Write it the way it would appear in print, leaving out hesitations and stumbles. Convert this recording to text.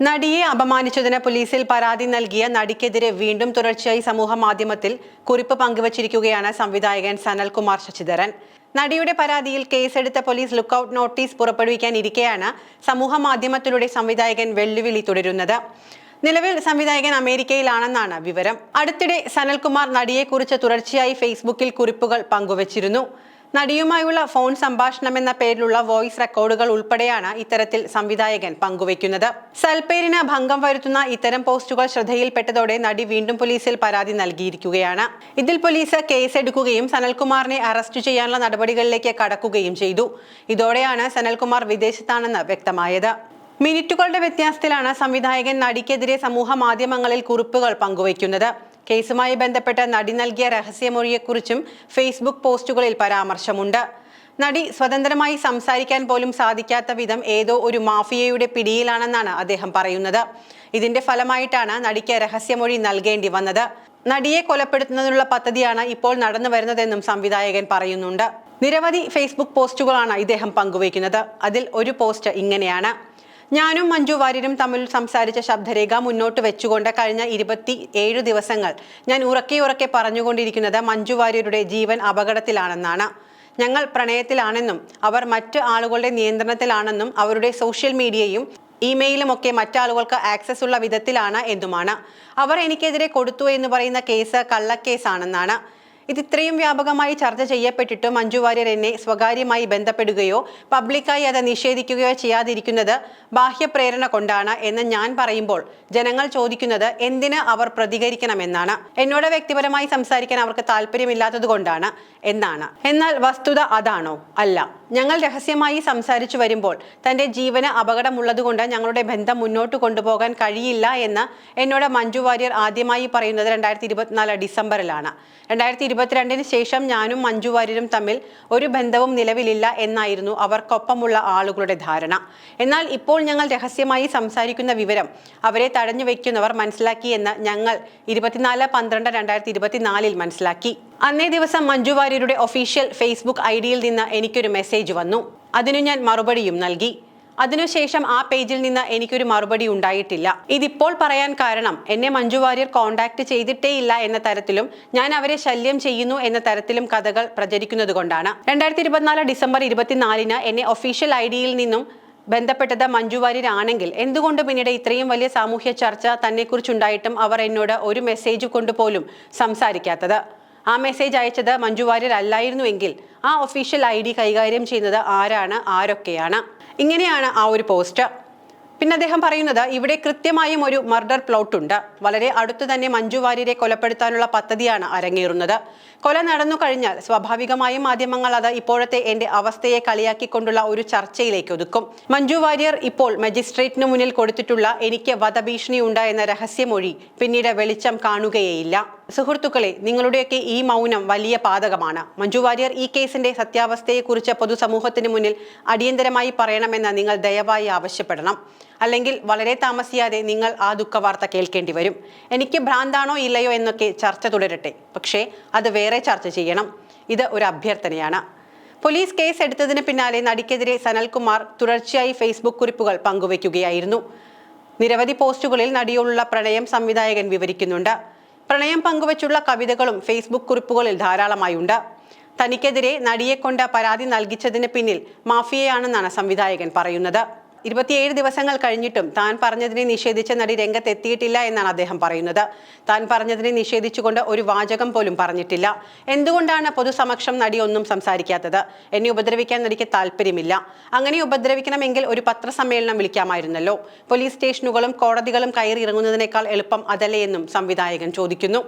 നടിയെ അപമാനിച്ചതിന് പോലീസിൽ പരാതി നൽകിയ നടിക്കെതിരെ വീണ്ടും തുടർച്ചയായി സമൂഹ മാധ്യമത്തിൽ കുറിപ്പ് പങ്കുവച്ചിരിക്കുകയാണ് സംവിധായകൻ സനൽകുമാർ ശശിധരൻ. നടിയുടെ പരാതിയിൽ കേസെടുത്ത പോലീസ് ലുക്കൌട്ട് നോട്ടീസ് പുറപ്പെടുവിക്കാനിരിക്കെയാണ് സമൂഹ മാധ്യമത്തിലൂടെ സംവിധായകൻ വെല്ലുവിളി തുടരുന്നത്. നിലവിൽ സംവിധായകൻ അമേരിക്കയിലാണെന്നാണ് വിവരം. അടുത്തിടെ സനൽകുമാർ നടിയെക്കുറിച്ച് തുടർച്ചയായി ഫേസ്ബുക്കിൽ കുറിപ്പുകൾ പങ്കുവച്ചിരുന്നു. നടിയുമായുള്ള ഫോൺ സംഭാഷണം എന്ന പേരിലുള്ള വോയിസ് റെക്കോർഡുകൾ ഉൾപ്പെടെയാണ് ഇത്തരത്തിൽ സംവിധായകൻ പങ്കുവയ്ക്കുന്നത്. സൽപ്പേരിന് ഭംഗം വരുത്തുന്ന ഇത്തരം പോസ്റ്റുകൾ ശ്രദ്ധയിൽപ്പെട്ടതോടെ നടി വീണ്ടും പോലീസിൽ പരാതി നൽകിയിരിക്കുകയാണ്. ഇതിൽ പോലീസ് കേസെടുക്കുകയും സനൽകുമാറിനെ അറസ്റ്റ് ചെയ്യാനുള്ള നടപടികളിലേക്ക് കടക്കുകയും ചെയ്തു. ഇതോടെയാണ് സനൽകുമാർ വിദേശത്താണെന്ന് വ്യക്തമായത്. മിനിറ്റുകളുടെ വ്യത്യാസത്തിലാണ് സംവിധായകൻ നടിക്കെതിരെ സമൂഹ മാധ്യമങ്ങളിൽ കുറിപ്പുകൾ പങ്കുവയ്ക്കുന്നത്. കേസുമായി ബന്ധപ്പെട്ട് നടി നൽകിയ രഹസ്യമൊഴിയെക്കുറിച്ചും ഫേസ്ബുക്ക് പോസ്റ്റുകളിൽ പരാമർശമുണ്ട്. നടി സ്വതന്ത്രമായി സംസാരിക്കാൻ പോലും സാധിക്കാത്ത വിധം ഏതോ ഒരു മാഫിയയുടെ പിടിയിലാണെന്നാണ് അദ്ദേഹം പറയുന്നത്. ഇതിന്റെ ഫലമായിട്ടാണ് നടിക്ക് രഹസ്യമൊഴി നൽകേണ്ടി വന്നത്. നടിയെ കൊലപ്പെടുത്തുന്നതിനുള്ള പദ്ധതിയാണ് ഇപ്പോൾ നടന്നു വരുന്നതെന്നും സംവിധായകൻ പറയുന്നുണ്ട്. നിരവധി ഫേസ്ബുക്ക് പോസ്റ്റുകളാണ് ഇദ്ദേഹം പങ്കുവയ്ക്കുന്നത്. അതിൽ ഒരു പോസ്റ്റ് ഇങ്ങനെയാണ്: ഞാനും മഞ്ജു വാര്യരും തമ്മിൽ സംസാരിച്ച ശബ്ദരേഖ മുന്നോട്ട് വെച്ചുകൊണ്ട് കഴിഞ്ഞ 27 ദിവസങ്ങൾ ഞാൻ ഉറക്കെ പറഞ്ഞുകൊണ്ടിരിക്കുന്നത് മഞ്ജു വാര്യരുടെ ജീവൻ അപകടത്തിലാണെന്നാണ്. ഞങ്ങൾ പ്രണയത്തിലാണെന്നും അവർ മറ്റ് ആളുകളുടെ നിയന്ത്രണത്തിലാണെന്നും അവരുടെ സോഷ്യൽ മീഡിയയും ഇമെയിലും ഒക്കെ മറ്റാളുകൾക്ക് ആക്സസ് ഉള്ള വിധത്തിലാണ് എന്നുമാണ്. അവർ എനിക്കെതിരെ കൊടുത്തു എന്ന് പറയുന്ന കേസ് കള്ളക്കേസാണെന്നാണ്. ഇത് ഇത്രയും വ്യാപകമായി ചർച്ച ചെയ്യപ്പെട്ടിട്ടും മഞ്ജു വാര്യർ എന്നെ സ്വകാര്യമായി ബന്ധപ്പെടുകയോ പബ്ലിക്കായി അത് നിഷേധിക്കുകയോ ചെയ്യാതിരിക്കുന്നത് ബാഹ്യപ്രേരണ കൊണ്ടാണ് എന്ന് ഞാൻ പറയുമ്പോൾ ജനങ്ങൾ ചോദിക്കുന്നത് എന്തിന് അവർ പ്രതികരിക്കണമെന്നാണ്. എന്നോട് വ്യക്തിപരമായി സംസാരിക്കാൻ അവർക്ക് താല്പര്യമില്ലാത്തത് കൊണ്ടാണ് എന്നാണ്. എന്നാൽ വസ്തുത അതാണോ? അല്ല. ഞങ്ങൾ രഹസ്യമായി സംസാരിച്ചു വരുമ്പോൾ തന്റെ ജീവന് അപകടമുള്ളതുകൊണ്ട് ഞങ്ങളുടെ ബന്ധം മുന്നോട്ട് കൊണ്ടുപോകാൻ കഴിയില്ല എന്ന് എന്നോട് മഞ്ജു വാര്യർ ആദ്യമായി പറയുന്നത് 2024 ഡിസംബറിലാണ്. 2022 ശേഷം ഞാനും മഞ്ജു വാര്യരും തമ്മിൽ ഒരു ബന്ധവും നിലവിലില്ല എന്നായിരുന്നു അവർക്കൊപ്പമുള്ള ആളുകളുടെ ധാരണ. എന്നാൽ ഇപ്പോൾ ഞങ്ങൾ രഹസ്യമായി സംസാരിക്കുന്ന വിവരം അവരെ തടഞ്ഞു വെക്കുന്നവർ മനസ്സിലാക്കിയെന്ന് ഞങ്ങൾ 24/12/2024 മനസ്സിലാക്കി. അന്നേ ദിവസം മഞ്ജു വാര്യരുടെ ഒഫീഷ്യൽ ഫേസ്ബുക്ക് ഐഡിയിൽ നിന്ന് എനിക്കൊരു മെസ്സേജ് വന്നു. അതിനു ഞാൻ മറുപടിയും നൽകി. അതിനുശേഷം ആ പേജിൽ നിന്ന് എനിക്കൊരു മറുപടി ഉണ്ടായിട്ടില്ല. ഇതിപ്പോൾ പറയാൻ കാരണം എന്നെ മഞ്ജു വാര്യർ കോണ്ടാക്ട് ചെയ്തിട്ടേയില്ല എന്ന തരത്തിലും ഞാൻ അവരെ ശല്യം ചെയ്യുന്നു എന്ന തരത്തിലും കഥകൾ പ്രചരിക്കുന്നത് കൊണ്ടാണ്. 2024 ഡിസംബർ 24 എന്നെ ഒഫീഷ്യൽ ഐഡിയിൽ നിന്നും ബന്ധപ്പെട്ടത് മഞ്ജു വാര്യർ ആണെങ്കിൽ എന്തുകൊണ്ട് പിന്നീട് ഇത്രയും വലിയ സാമൂഹ്യ ചർച്ച തന്നെക്കുറിച്ചുണ്ടായിട്ടും അവർ എന്നോട് ഒരു മെസ്സേജ് കൊണ്ടുപോലും സംസാരിക്കാത്തത്? ആ മെസ്സേജ് അയച്ചത് മഞ്ജു വാര്യർ അല്ലായിരുന്നുവെങ്കിൽ ആ ഒഫീഷ്യൽ ID കൈകാര്യം ചെയ്യുന്നത് ആരാണ്, ആരൊക്കെയാണ്? ഇങ്ങനെയാണ് ആ ഒരു പോസ്റ്റ്. പിന്നെ അദ്ദേഹം പറയുന്നത്, ഇവിടെ കൃത്യമായും ഒരു മർഡർ പ്ലോട്ട് ഉണ്ട്. വളരെ അടുത്തു തന്നെ മഞ്ജു വാര്യരെ കൊലപ്പെടുത്താനുള്ള പദ്ധതിയാണ് അരങ്ങേറുന്നത്. കൊല നടന്നു കഴിഞ്ഞാൽ സ്വാഭാവികമായും മാധ്യമങ്ങൾ അത് ഇപ്പോഴത്തെ എന്റെ അവസ്ഥയെ കളിയാക്കിക്കൊണ്ടുള്ള ഒരു ചർച്ചയിലേക്ക് ഒതുക്കും. മഞ്ജു വാര്യർ ഇപ്പോൾ മജിസ്ട്രേറ്റിന് മുന്നിൽ കൊടുത്തിട്ടുള്ള എനിക്ക് വധഭീഷണി ഉണ്ട് എന്ന രഹസ്യമൊഴി പിന്നീട് വെളിച്ചം കാണുകയേയില്ല. സുഹൃത്തുക്കളെ, നിങ്ങളുടെയൊക്കെ ഈ മൗനം വലിയ പാതകമാണ്. മഞ്ജു വാര്യർ ഈ കേസിന്റെ സത്യാവസ്ഥയെക്കുറിച്ച് പൊതുസമൂഹത്തിന് മുന്നിൽ അടിയന്തരമായി പറയണമെന്ന് നിങ്ങൾ ദയവായി ആവശ്യപ്പെടണം. അല്ലെങ്കിൽ വളരെ താമസിയാതെ നിങ്ങൾ ആ ദുഃഖവാർത്ത കേൾക്കേണ്ടി വരും. എനിക്ക് ഭ്രാന്താണോ ഇല്ലയോ എന്നൊക്കെ ചർച്ച തുടരട്ടെ, പക്ഷേ അത് വേറെ ചർച്ച ചെയ്യണം. ഇത് ഒരു അഭ്യർത്ഥനയാണ്. പോലീസ് കേസ് എടുത്തതിന് പിന്നാലെ നടിക്കെതിരെ സനൽകുമാർ തുടർച്ചയായി ഫേസ്ബുക്ക് കുറിപ്പുകൾ പങ്കുവയ്ക്കുകയായിരുന്നു. നിരവധി പോസ്റ്റുകളിൽ നടിയോടുള്ള പ്രണയം സംവിധായകൻ വിവരിക്കുന്നുണ്ട്. പ്രണയം പങ്കുവച്ചുള്ള കവിതകളും ഫേസ്ബുക്ക് കുറിപ്പുകളിൽ ധാരാളമായുണ്ട്. തനിക്കെതിരെ നടിയെക്കൊണ്ട് പരാതി നൽകിച്ചതിന് പിന്നിൽ മാഫിയയാണെന്നാണ് സംവിധായകൻ പറയുന്നത്. 27 ദിവസങ്ങൾ കഴിഞ്ഞിട്ടും താൻ പറഞ്ഞതിനെ നിഷേധിച്ച നടി രംഗത്തെത്തിയിട്ടില്ല എന്നാണ് അദ്ദേഹം പറയുന്നത്. താൻ പറഞ്ഞതിനെ നിഷേധിച്ചുകൊണ്ട് ഒരു വാചകം പോലും പറഞ്ഞിട്ടില്ല. എന്തുകൊണ്ടാണ് പൊതുസമക്ഷം നടി ഒന്നും സംസാരിക്കാത്തത്? എന്നെ ഉപദ്രവിക്കാൻ നടിക്ക് താല്പര്യമില്ല. അങ്ങനെ ഉപദ്രവിക്കണമെങ്കിൽ ഒരു പത്രസമ്മേളനം വിളിക്കാമായിരുന്നല്ലോ. പോലീസ് സ്റ്റേഷനുകളും കോടതികളും കയറി ഇറങ്ങുന്നതിനേക്കാൾ എളുപ്പം അതല്ലേ എന്നും സംവിധായകൻ ചോദിക്കുന്നു.